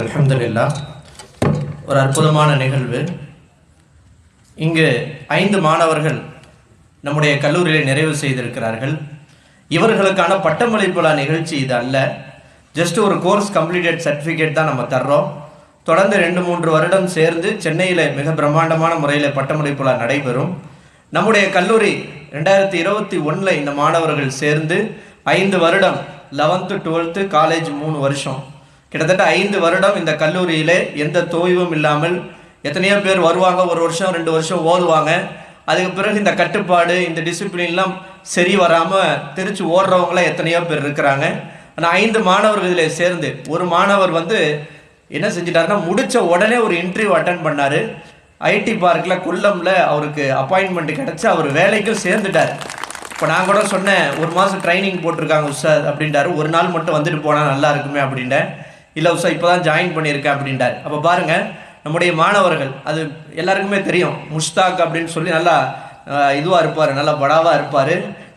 அல்ஹம்துலில்லாஹ். ஒரு அற்புதமான நிகழ்வு. இங்கு 5 மாணவர்கள் நம்முடைய கல்லூரியில் நிறைவு செய்திருக்கிறார்கள். இவர்களுக்கான பட்டமளிப்பு விழா நிகழ்ச்சி இது அல்ல. ஜஸ்ட் ஒரு கோர்ஸ் கம்ப்ளீட்டட் சர்டிஃபிகேட் தான் நம்ம தர்றோம். தொடர்ந்து 2-3 வருடம் சேர்ந்து சென்னையில் மிக பிரம்மாண்டமான முறையில் பட்டமளிப்பு விழா நடைபெறும். நம்முடைய கல்லூரி 2021 இந்த மாணவர்கள் சேர்ந்து 5 வருடம் 11th 12th காலேஜ் 3 வருஷம், கிட்டத்தட்ட 5 வருடம் இந்த கல்லூரியிலே எந்த தோய்வும் இல்லாமல் எத்தனையோ பேர் வருவாங்க, 1 வருஷம் 2 வருஷம் ஓதுவாங்க. அதுக்கு பிறகு இந்த கட்டுப்பாடு இந்த டிசிப்ளின்லாம் சரி வராமல் திருச்சி ஓடுறவங்களாம் எத்தனையோ பேர் இருக்கிறாங்க. ஆனால் 5 மாணவர்கள் இதில் சேர்ந்து ஒரு மாணவர் என்ன செஞ்சிட்டாருன்னா, முடித்த உடனே ஒரு இன்டர்வியூ அட்டன் பண்ணார். ஐடி பார்க்கில் கொல்லமில் அவருக்கு அப்பாயின்மெண்ட் கிடச்சி அவர் வேலைக்கும் சேர்ந்துட்டார். இப்போ நான் கூட சொன்னேன், 1 மாதம் ட்ரைனிங் போட்டிருக்காங்க உஷார் அப்படின்ட்டாரு. ஒரு நாள் மட்டும் வந்துட்டு போனால் நல்லா இருக்குமே அப்படின்ட்டேன். இல்லை உஷா இப்போ தான் ஜாயின் பண்ணியிருக்கேன் அப்படின்ட்டார். அப்போ பாருங்கள், நம்முடைய மாணவர்கள் அது எல்லாருக்குமே தெரியும். முஷ்தாக் அப்படின்னு சொல்லி நல்லா இதுவாக இருப்பார், நல்லா படாவாக இருப்பார்,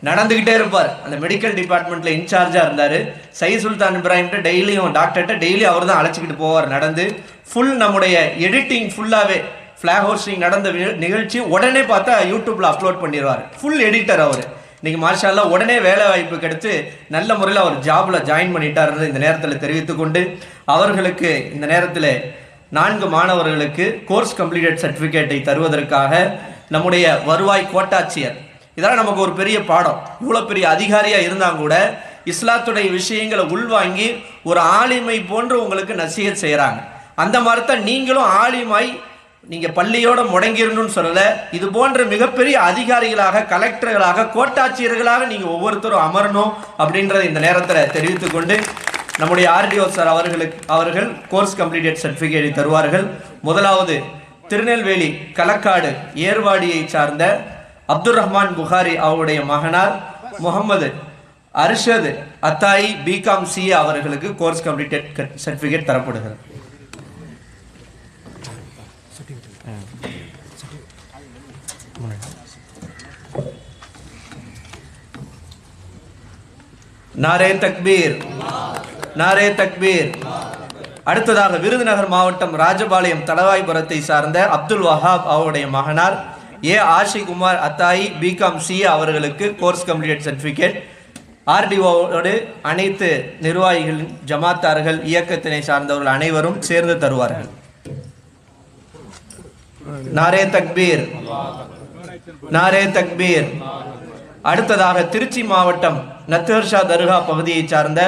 நடந்துக்கிட்டே இருப்பார். அந்த மெடிக்கல் டிபார்ட்மெண்ட்டில் இன்சார்ஜாக இருந்தார். சையத் சுல்தான் இப்ராஹிம்கிட்ட டெய்லியும் டாக்டர்கிட்ட டெய்லியும் அவர் தான் அழைச்சிக்கிட்டு போவார் நடந்து. ஃபுல் நம்முடைய எடிட்டிங் ஃபுல்லாகவே ஃப்ளாக் ஹோஸ்டிங் நடந்த நிகழ்ச்சி உடனே பார்த்தா யூடியூப்பில் அப்லோட் பண்ணிடுவார். ஃபுல் எடிட்டர் அவர். இன்றைக்கி மாஷா அல்லாஹ் உடனே வேலை வாய்ப்பு கிடைத்து நல்ல முறையில் அவர் ஜாபில் ஜாயின் பண்ணிட்டாருன்னு இந்த நேரத்தில் தெரிவித்துக்கொண்டு, அவர்களுக்கு இந்த நேரத்தில் 4 மாணவர்களுக்கு கோர்ஸ் கம்ப்ளீட்டட் சர்டிஃபிகேட்டை தருவதற்காக நம்முடைய வருவாய் கோட்டாட்சியர், இதெல்லாம் நமக்கு ஒரு பெரிய பாடம். இவ்வளோ பெரிய அதிகாரியாக இருந்தால் கூட இஸ்லாத்துடைய விஷயங்களை உள்வாங்கி ஒரு ஆலிமை போன்று உங்களுக்கு நசீஹத் செய்கிறாங்க. அந்த மாதிரி தான் நீங்களும் ஆலிமாய் நீங்கள் பள்ளியோட முடங்கிடணும்னு சொல்லலை. இது போன்ற மிகப்பெரிய அதிகாரிகளாக, கலெக்டர்களாக, கோட்டாட்சியர்களாக நீங்கள் ஒவ்வொருத்தரும் அமரணும் அப்படின்றத இந்த நேரத்தில் தெரிவித்துக்கொண்டு, நம்முடைய ஆர்டிஓ சார் அவர்கள் கோர்ஸ் கம்ப்ளீட்டட் சர்டிஃபிகேட்டை தருவார்கள். முதலாவது திருநெல்வேலி களக்காடு ஏர்வாடியை சார்ந்த அப்துல் ரஹ்மான் புகாரி அவருடைய மகனார் முகமது அர்ஷத் அத்தாயி பிகாம் சிஏ அவர்களுக்கு கோர்ஸ் கம்ப்ளீட்டட் சர்டிஃபிகேட் தரப்படுகிறது. நாரே தக்பீர், நாரே தக்பீர். அடுத்ததாக விருதுநகர் மாவட்டம் ராஜபாளையம் தலவாய்புரத்தை சார்ந்த அப்துல் வஹாப் அவருடைய மகனார் ஆஷிக் உமர் அத்தாயி பிகாம் சிஏ அவர்களுக்கு கோர்ஸ் கம்ப்ளீட்டட் சர்டிஃபிகேட் ஆர்டிஓவோடு அனைத்து நிர்வாகிகள், ஜமாத்தார்கள், இயக்கத்தினை சார்ந்தவர்கள் அனைவரும் சேர்ந்து தருவார்கள். நாரே தக்பீர், நாரே தக்பீர். அடுத்ததாக திருச்சி மாவட்டம் நத்தர்ஷா தர்கா பகுதியை சார்ந்த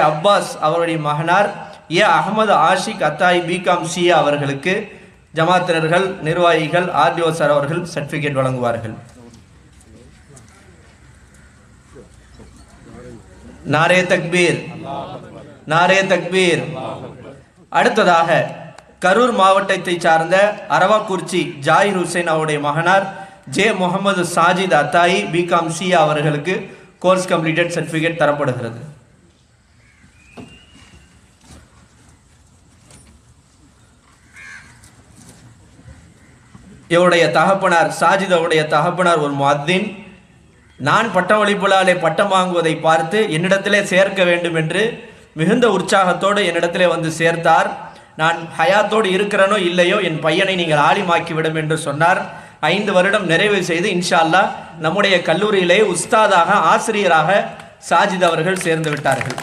அப்பாஸ் அவருடைய மகனார் அகமது ஆஷிக் அத்தாய் பிகாம் சிஏ அவர்களுக்கு ஜமாத்தினர்கள், நிர்வாகிகள், ஆர்டிஓ சார் அவர்கள் சர்டிஃபிகேட் வழங்குவார்கள். நாரே தக்பீர், நாரே தக்பீர். அடுத்ததாக கரூர் மாவட்டத்தை சார்ந்த அரவாக்குறிச்சி ஜாயிர் ஹுசைன் அவருடைய மகனார் முகமது சாஜித் அத்தாயி பிகாம் சிஏ அவர்களுக்கு கோர்ஸ் கம்ப்ளீட்டட் சர்டிஃபிகேட் தரப்படுகிறது. இவருடைய தகப்பனார் சாஜித் அவருடைய தகப்பனார் ஒரு முஅத்தின். நான் பட்டமளிப்புலாலே பட்டம் வாங்குவதை பார்த்து என்னிடத்திலே சேர்க்க வேண்டும் என்று மிகுந்த உற்சாகத்தோடு என்னிடத்திலே வந்து சேர்த்தார். நான் ஹயாத்தோடு இருக்கிறனோ இல்லையோ என் பையனை நீங்கள் ஆலிமாக்கிவிடும் என்று சொன்னார். 5 வருடம் நிறைவு செய்து இன்ஷா அல்லாஹ் நம்முடைய கல்லூரியிலே உஸ்தாதாக, ஆசிரியராக சாஜித் அவர்கள் சேர்ந்து விட்டார்கள்.